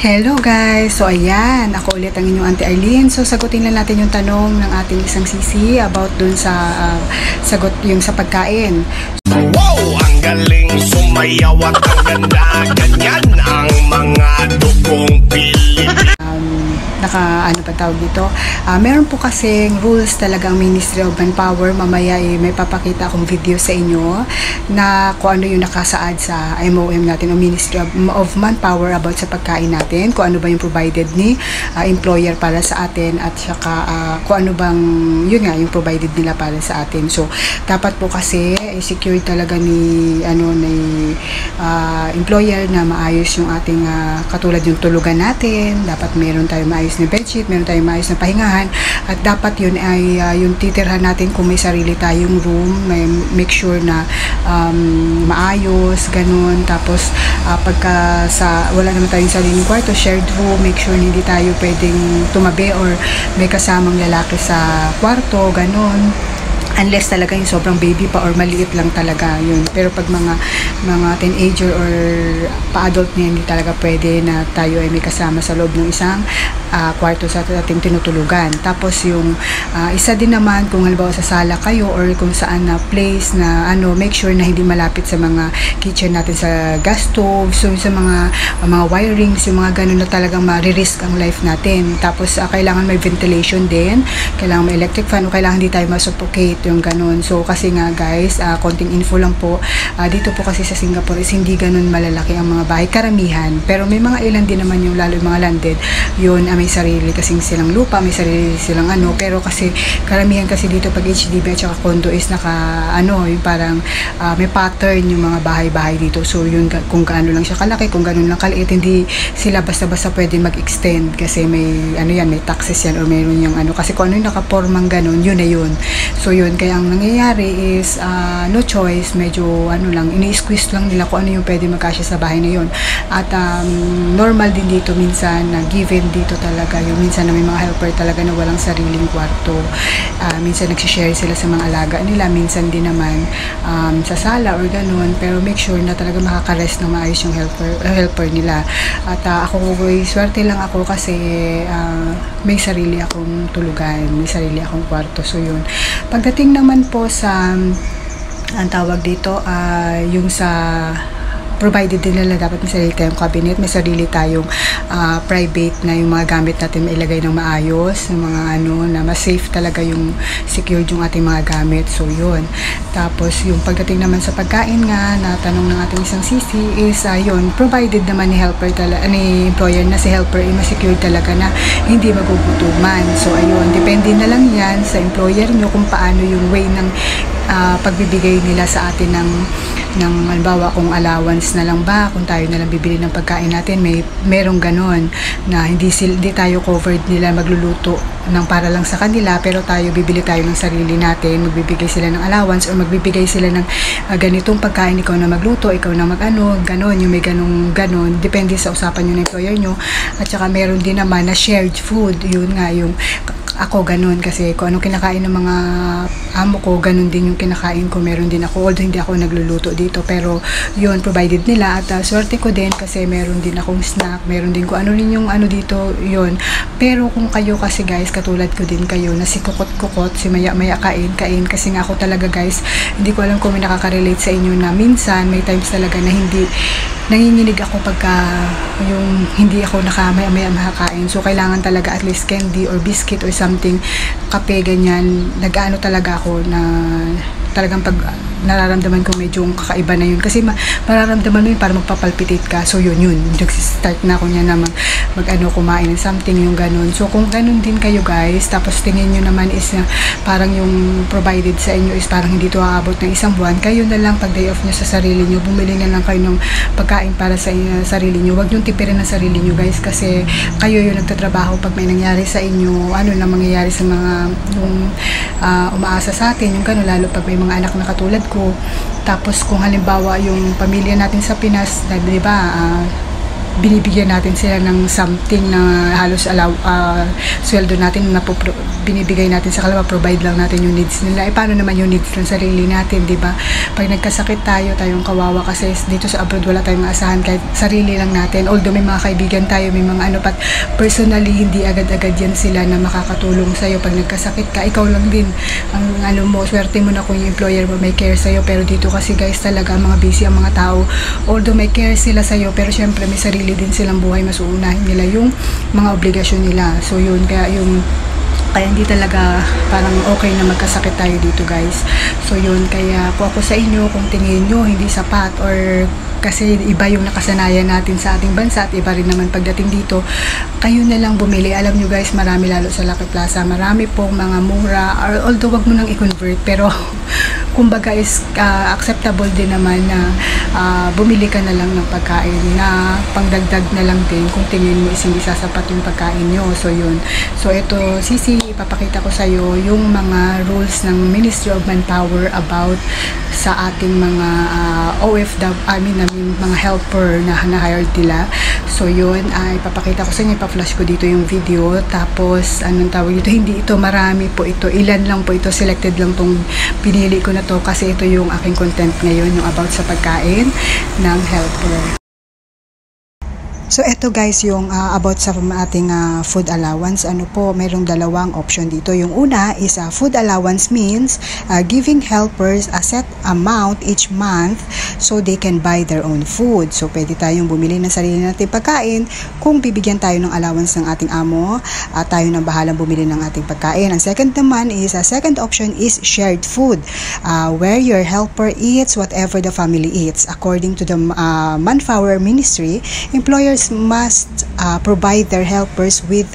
Hello guys! So ayan, ako ulit ang inyong Auntie Arlene. So sagutin lang natin yung tanong ng ating isang sisi about dun sa sagot yung sa pagkain. Wow! Ang galing sumayaw at ang ganda. Ganyan ang mga dugong Pilipino. Ano pa tawag dito? Meron po kasing rules talagang Ministry of Manpower. Mamaya may papakita akong video sa inyo na kung ano yung nakasaad sa MOM natin o Ministry of Manpower about sa pagkain natin, kung ano ba yung provided ni employer para sa atin, at saka kung ano bang yun nga yung provided nila para sa atin. So dapat po kasi secure talaga ni employer na maayos yung ating katulad yung tulugan natin. Dapat meron tayong maayos na bedsheet, meron tayong maayos na pahingahan, at dapat yun ay yung titirhan natin kung may sarili tayong room, may make sure na maayos, ganun. Tapos pagka wala naman tayong sariling kwarto, shared room, make sure hindi tayo pwedeng tumabi or may kasamang lalaki sa kwarto, ganun. Unless talaga yung sobrang baby pa or maliit lang talaga yun. Pero pag mga teenager or pa-adult na, hindi talaga pwede na tayo ay may kasama sa loob ng isang kwarto sa ating tinutulugan. Tapos yung isa din naman, kung halimbawa sa sala kayo or kung saan na place na make sure na hindi malapit sa mga kitchen natin, sa gas stove, so sa mga wirings, yung mga ganun na talagang ma-risk ang life natin. Tapos kailangan may ventilation din, kailangan may electric fan, o kailangan hindi tayo masuffocate, yung ganun. So kasi nga guys, konting info lang po, dito po kasi sa Singapore is hindi ganun malalaki ang mga bahay, karamihan. Pero may mga ilan din naman yung lalo yung mga landed, yun may sarili kasing silang lupa, may sarili silang pero kasi karamihan kasi dito pag HDB at saka condo is yung parang may pattern yung mga bahay-bahay dito. So yun, kung gaano lang siya kalaki, kung gaano lang kaliit, hindi sila basta-basta pwede mag-extend kasi may may taxes yan or meron yung kasi kung ano yung nakapormang ganun, yun na yun. So yun, kaya ang nangyayari is no choice, medyo lang, ini-squeeze lang nila kung ano yung pwede magkasya sa bahay na yun. At normal din dito minsan na given dito talaga yung minsan na may mga helper talaga na walang sariling kwarto. Minsan nagsishare sila sa mga alaga nila, minsan din naman sa sala or ganun, pero make sure na talaga makaka-rest na maayos yung helper nila. At ako, swerte lang ako kasi may sarili akong tulugan, may sarili akong kwarto. So yun, pagdating naman po sa ang tawag dito, yung sa provided din nila, dapat may sarili tayong cabinet, may sarili tayong private na yung mga gamit natin mailagay ng maayos, yung mga na mas safe talaga, yung secured yung ating mga gamit. So yun. Tapos yung pagdating naman sa pagkain nga na tanong ng ating isang sisi is yun, provided naman ni employer na si helper ay ma-secure talaga na hindi magugutuman. So ayun, depende na lang yan sa employer nyo kung paano yung way ng pagbibigay nila sa atin ng halimbawa kung allowance na lang ba, kung tayo na lang bibili ng pagkain natin, merong ganon na hindi tayo covered nila magluluto ng para lang sa kanila, pero bibili tayo ng sarili natin, magbibigay sila ng allowance or magbibigay sila ng ganitong pagkain, ikaw na magluto, ikaw na ganon, yung may ganon, depende sa usapan yung employer nyo. At saka meron din naman na shared food, yun nga yung ako ganun, kasi kung anong kinakain ng mga amo ko, ganun din yung kinakain ko. Meron din ako, although hindi ako nagluluto dito, pero yun, provided nila. At swerte ko din kasi meron din akong snack, meron din ko rin yung dito, yun. Pero kung kayo kasi guys, katulad ko din kayo, na si kukot-kukot, si maya-maya kain, kasi nga ako talaga guys, hindi ko alam kung may nakaka-relate sa inyo na minsan, may times talaga na hindi nanginginig ako pagka yung hindi ako maya-maya makakain. So kailangan talaga at least candy or biscuit or something, kape, ganyan. Nag-ano talaga ako na talagang pag nararamdaman ko medyo kakaiba na yun, kasi mararamdaman mo yun, para magpapalpitate ka. So yun, nag-start na ako niya na kumain ng something, yung ganun. So kung ganun din kayo guys, tapos tingin nyo naman is parang yung provided sa inyo is parang hindi ito aabot ng isang buwan, kayo na lang pag day off nyo sa sarili nyo, bumili na lang kayo ng pagkain para sa sarili nyo. Huwag nyo tipirin ng sarili nyo guys, kasi kayo yung nagtatrabaho. Pag may nangyari sa inyo, na mangyayari sa mga yung umaasa sa atin, yung ganun, lalo pag may mga anak na katulad ko. Tapos kung halimbawa yung pamilya natin sa Pinas, di ba, binibigyan natin sila ng something na halos sweldo natin na binibigay natin sa kanila, provide lang natin yung needs nila. Paano naman yung needs ng sarili natin, di ba? Pag nagkasakit tayong kawawa kasi dito sa abroad wala tayong maasahan kahit sarili lang natin. Although may mga kaibigan tayo, may mga but personally hindi agad-agad yan sila na makakatulong sa'yo. Pag nagkasakit ka, ikaw lang din ang swerte mo na kung yung employer mo may care sa'yo. Pero dito kasi guys talaga mga busy ang mga tao. Although may care sila sa'yo, pero syempre may sarili din silang buhay, mas uunahin nila yung mga obligasyon nila. So yun, kaya hindi talaga parang okay na magkasakit tayo dito guys. So yun, kaya kung ako sa inyo, kung tingin nyo hindi sapat or kasi iba yung nakasanayan natin sa ating bansa at iba rin naman pagdating dito, kayo na lang bumili. Alam nyo guys, marami lalo sa Lucky Plaza, marami pong mga mura, although wag mo nang i-convert, pero kumbaga is acceptable din naman na bumili ka na lang ng pagkain na pangdagdag na lang din kung tingin mo is hindi sasapat yung pagkain nyo. So yun, so ito Sisi, ipapakita ko sa iyo yung mga rules ng Ministry of Manpower about sa ating mga mga helper na na-hired nila. So yun, ipapakita ko sa inyo, ipa-flash ko dito yung video. Tapos anong tawag dito, hindi ito marami po ito, ilan lang po ito, selected lang tong pinili ko na to kasi ito yung aking content ngayon, yung about sa pagkain ng helper. So ito guys yung about sa ating food allowance. Ano po, mayroong dalawang option dito. Yung una is food allowance means giving helpers a set amount each month so they can buy their own food. So pwede tayong bumili ng sarili nating pagkain kung bibigyan tayo ng allowance ng ating amo, tayo nang bahalang bumili ng ating pagkain. Ang second naman is second option is shared food, where your helper eats whatever the family eats. According to the Manpower Ministry, employers must provide their helpers with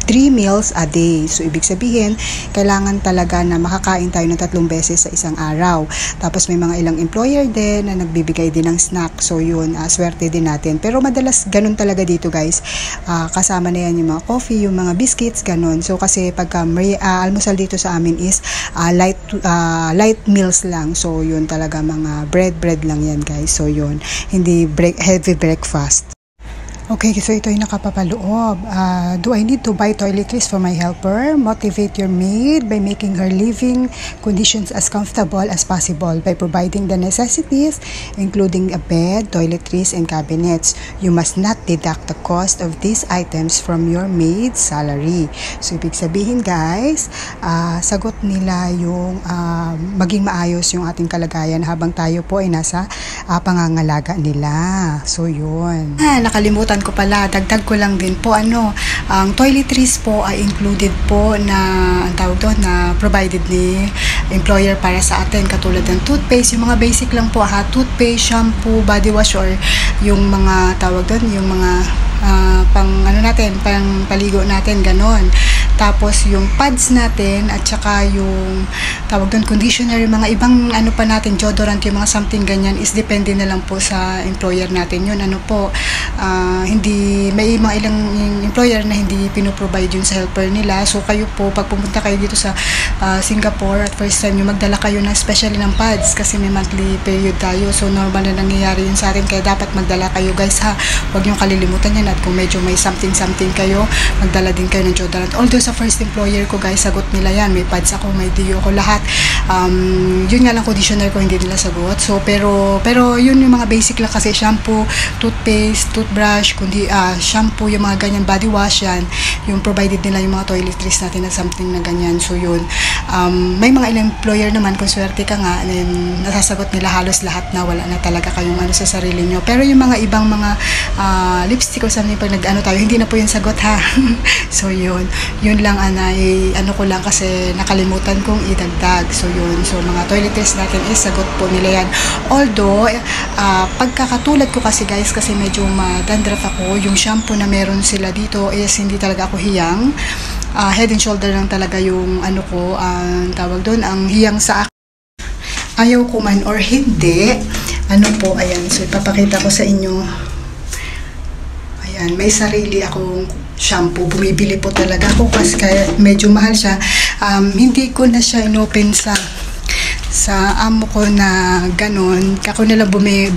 3 meals a day. So ibig sabihin, kailangan talaga na makakain tayo ng 3 beses sa isang araw. Tapos may mga ilang employer din na nagbibigay din ng snack. So yun, swerte din natin. Pero madalas ganun talaga dito guys. Kasama na yan yung mga coffee, yung mga biscuits, ganun. So kasi pagka almusal dito sa amin is light meals lang. So yun talaga, mga bread lang yan guys. So yun, hindi heavy breakfast. Okay, so ito yung nakapapaloob. Do I need to buy toiletries for my helper? Motivate your maid by making her living conditions as comfortable as possible by providing the necessities, including a bed, toiletries, and cabinets. You must not deduct the cost of these items from your maid's salary. So, ibig sabihin guys, sagot nila yung maging maayos yung ating kalagayan habang tayo po ay nasa pangangalaga nila. So, yun. Nakalimutan ko pala, dagdag ko lang din po, ang toiletries po ay included po na, ang tawag doon, na provided ni employer para sa atin, katulad ng toothpaste, yung mga basic lang po, toothpaste, shampoo, body wash, or yung mga tawag doon, yung mga pang paligo natin, ganon. Tapos yung pads natin at saka yung tawag doon conditioner, yung mga ibang pa natin, deodorant, yung mga something ganyan is depende na lang po sa employer natin yun. Hindi, may mga ilang employer na hindi pinoprovide yun sa helper nila. So kayo po, pag pumunta kayo dito sa Singapore at first time yung magdala kayo ng especially ng pads kasi may monthly period tayo. So normal na nangyayari yun sa atin, kaya dapat magdala kayo guys ha. Huwag nyo kalilimutan yan, at kung medyo may something kayo, magdala din kayo ng deodorant. Although sa first employer ko guys, sagot nila yan, may pads ako, may deo ko, lahat. Yun nga lang, conditioner ko hindi nila sagot. So pero yun yung mga basic lang kasi, shampoo, toothpaste, toothbrush, kundi shampoo, yung mga ganyan, body wash, yan yung provided nila, yung mga toiletries natin na something na ganyan. So yun, may mga ilang employer naman, kung swerte ka nga, nasasagot nila halos lahat na, wala na talaga kayong sa sarili nyo. Pero yung mga ibang mga lipstick o something, pag tayo, hindi na po yung sagot ha. So yun lang, ko lang kasi nakalimutan kong idagdag. So yun, so mga toiletries natin is sagot po nila yan. Although pagkakatulad ko kasi guys, kasi medyo dandruff ako, yung shampoo na meron sila dito is hindi talaga ako hiyang. Head and shoulder lang talaga yung tawag doon, ang hiyang sa akin. Ayaw ko man or hindi, ayan, so ipapakita ko sa inyo. Ayan, may sarili akong shampoo, bumibili po talaga ako kasi kaya medyo mahal siya. Hindi ko na siya inopen sa amo ko na ganon. Ako na lang bumili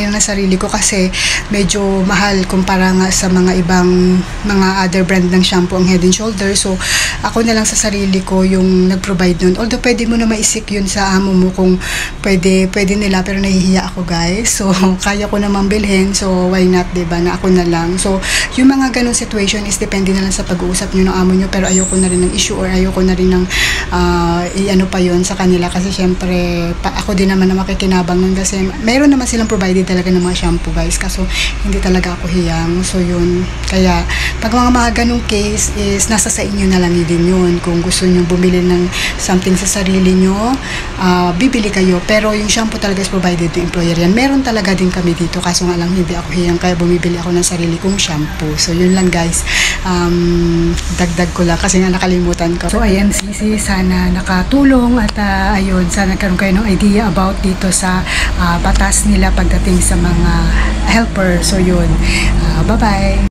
na sarili ko kasi medyo mahal kumpara nga sa mga ibang mga other brand ng shampoo ang Head and Shoulders. So ako na lang sa sarili ko yung nag-provide nun. Although pwede mo na maisik yun sa amo mo kung pwede nila, pero nahihiya ako guys. So kaya ko namang bilhin, so why not, diba, na ako na lang. So yung mga ganong situation is depende na lang sa pag-uusap nyo ng amo nyo, pero ayoko na rin ng issue or ayoko na rin ng i-ano pa yon sa kanila, kasi syempre ako din naman na makikinabang nun, kasi meron naman silang provided talaga ng mga shampoo guys, kaso hindi talaga ako hiyang. So yun, kaya pag mga ganong case is nasa sa inyo na lang din yun. Kung gusto nyo bumili ng something sa sarili nyo, bibili kayo, pero yung shampoo talaga is provided to employer yan. Meron talaga din kami dito, kaso nga lang hindi ako hiyang, kaya bumibili ako ng sarili kong shampoo. So yun lang guys, dagdag ko lang kasi nga nakalimutan ko. So ayan Sisi, sana nakatulong at ayun, sana nagkaroon kayo ng idea about dito sa batas nila pagdating sa mga helper. So yun, bye bye.